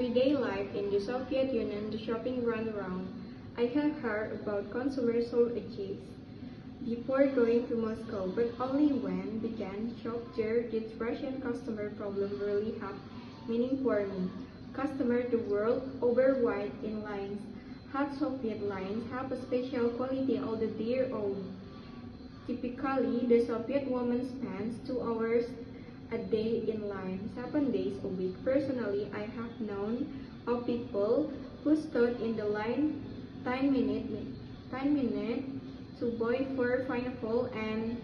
everyday life in the Soviet Union, the shopping runaround, I have heard about consumer shortages before going to Moscow, but only when began shop there did Russian customer problem really have meaning for me. Customer the world over wait in lines. Hot Soviet lines have a special quality all the their own. Typically, the Soviet woman spends 2 hours a day in line, 7 days a week. Personally, I have known of people who stood in the line 10 minutes to buy 4 pineapple and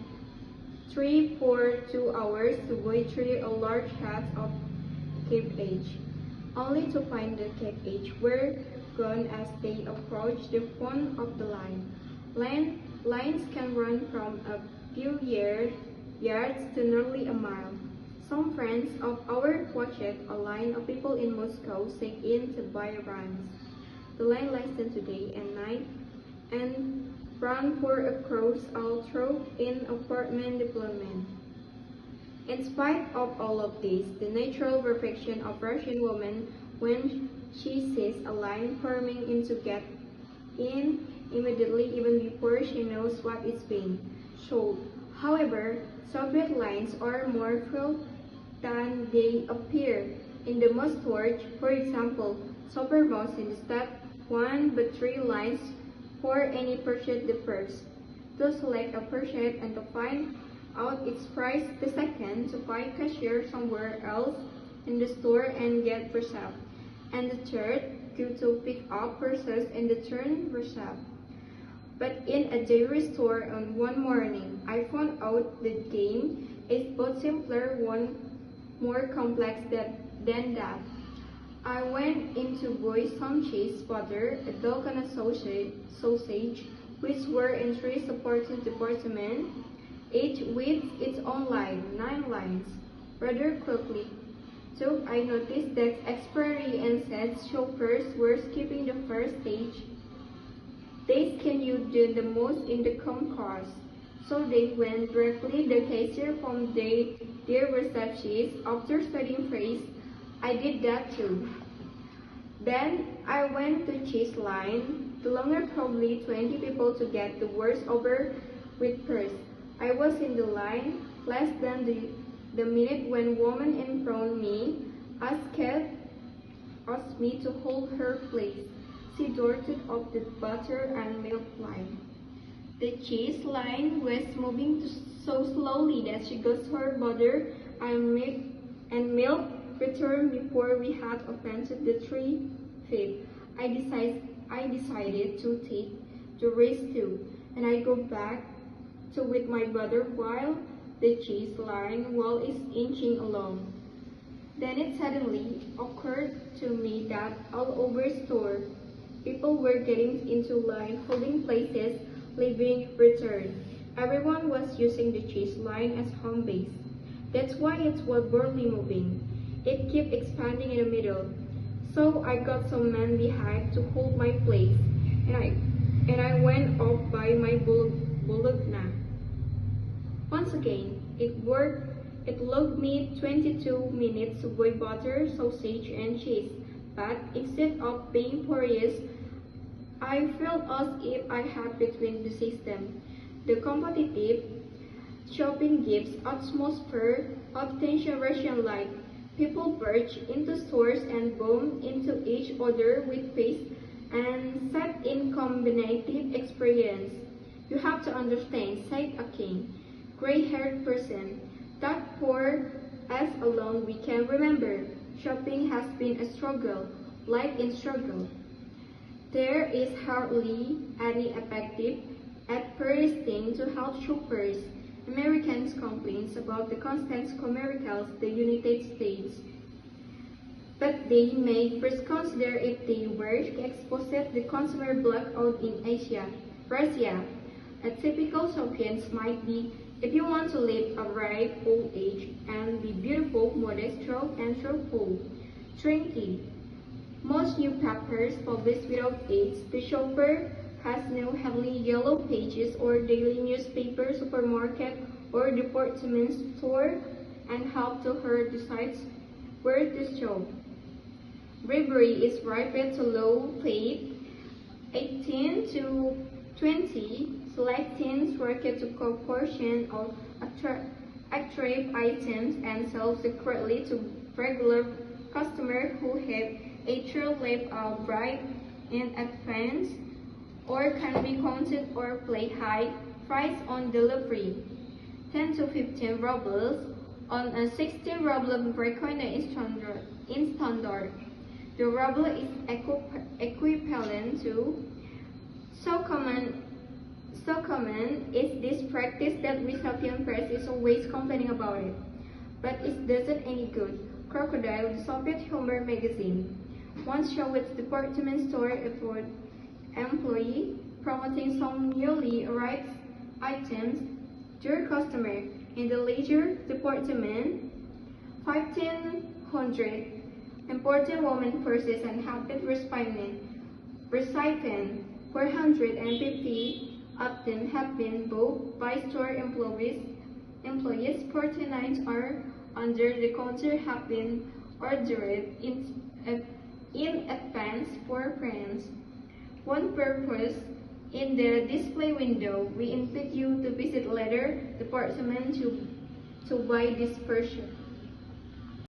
3 for 2 hours to buy 3 a large hat of cabbage, only to find the cabbage were gone as they approached the front of the line. Lines can run from a few yards to nearly a mile. Some friends of ours watched a line of people in Moscow sneak in to buy runs. The line lasted today and night and ran for across all through in apartment development. In spite of all of this, the natural reflection of Russian woman when she sees a line forming in to get in immediately even before she knows what is being sold. However, Soviet lines are more filled than they appear. In the most storage, for example, Supermost instead 1 but 3 lines for any purchase the first, to select a purchase and to find out its price, the second to find cashier somewhere else in the store and get receipt, and the third to pick up purses and return receipt. But in a dairy store on one morning, I found out the game is both simpler, one more complex than that. I went in to buy some cheese, butter, a dog and a sausage, which were in 3 supporting departments, each with its own line, 9 lines. Rather quickly, so I noticed that expiry and said shoppers were skipping the first stage. They can you do the most in the concourse. So they went directly the cashier from their receptionist. After studying phrase, I did that too. Then I went to cheese line. The longer probably 20 people to get the worst over with first. I was in the line less than the minute when woman in front of me asked me to hold her place. She darted up the butter and milk line. The cheese line was moving so slowly that she got her butter and milk returned before we had opened the 3 feet. I decided to take the risk too, and I go back to with my butter while the cheese line is inching along. Then it suddenly occurred to me that all over store, people were getting into line, holding places, leaving return. Everyone was using the cheese line as home base. That's why it was barely moving. It kept expanding in the middle. So I got some men behind to hold my place, and I went off by my bologna. Once again, it worked. It took me 22 minutes to boil butter, sausage, and cheese. But instead of being furious, I felt as if I had between the system. The competitive shopping gives atmosphere of tension Russian life. People burst into stores and bump into each other with pace and set in combinative experience. You have to understand, said a king, gray-haired person, that for us alone we can remember, shopping has been a struggle, life in struggle. There is hardly any effective at first thing to help shoppers. Americans complain about the constant commercials the United States, but they may first consider if they were exposed to the consumer blackout in Asia, Russia. A typical Soviet might be, if you want to live a ripe old age and be beautiful, modest, strong, and truthful, drink tea. Most newspapers published without ads. The shopper has no heavily yellow pages or daily newspaper, supermarket, or department store, and help to her decide where to shop. Bravery is rated to low plate, 18 to 20, selecting rated to proportion of attractive items and sell secretly to regular customers who have a true level of bright in advance or can be counted or played high price on delivery. 10 to 15 rubles on a 16 ruble recoiner in standard. The ruble is equivalent to so common is this practice that Russian press is always complaining about it. But it doesn't any good. Crocodile, the Soviet humor magazine, once showed its department store employee promoting some newly arrived items to a customer in the leisure department. 1,500 important women purses and habit recipients, 450 of them have been bought by store employees. 49 are under the counter have been ordered in advance for friends. One purpose in the display window, we invite you to visit later department to buy this purchase.